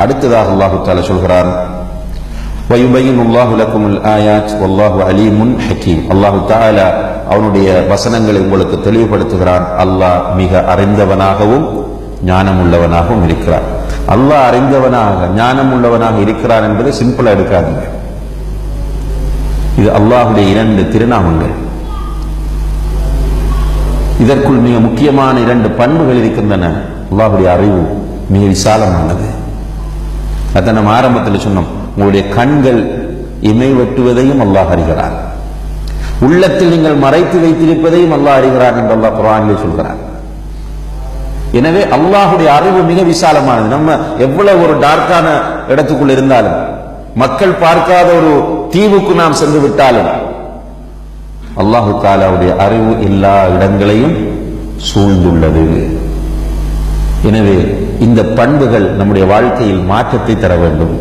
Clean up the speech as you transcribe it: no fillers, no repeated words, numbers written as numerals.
அடுத்ததாக அல்லாஹு தஆலா சொல்கிறான், வயுபையினுல்லாஹு லக்குமுல் ஆயாத் வல்லாஹு அலீமுன் ஹக்கீம். அல்லாஹு தஆலா அவனுடைய வசனங்களை உங்களுக்கு தெளிவுபடுத்துகிறான். அல்லாஹ் மிக அறிந்தவனாகவும் ஞானமுள்ளவனாகவும் இருக்கிறான். அல்லாஹ் அறிந்தவனாக ஞானமுள்ளவனாக இருக்கிறான் என்பதை சிம்பிளா எடுக்காதீங்க. இது அல்லாஹுடைய 2 திருநாமங்கள். இதற்குள் மிக முக்கியமான 2 பண்புகள் இருக்கின்றன. அல்லாஹுடைய அறிவு மிக விசாலமானது. அதை நம்ம ஆரம்பத்தில் சொன்னோம். உங்களுடைய கண்கள் இமை வெட்டுவதையும் அல்லாஹ் அறிகிறார். உள்ளத்தில் நீங்கள் மறைத்து வைத்திருப்பதையும் அல்லாஹ் அறிகிறார் என்று அல்லாஹ் குர்ஆனிலே சொல்கிறார். எனவே அல்லாஹுடைய அறிவு மிக விசாலமானது. நம்ம எவ்வளவு ஒரு டார்க்கான இடத்துக்குள் இருந்தாலும், மக்கள் பார்க்காத ஒரு தீவுக்கு நாம் சென்று விட்டாலும், அல்லாஹு தஆலாவுடைய அறிவு எல்லா இடங்களையும் சூழ்ந்துள்ளது. எனவே இந்த பண்புகள் நம்முடைய வாழ்க்கையில் மாற்றத்தை தர வேண்டும்.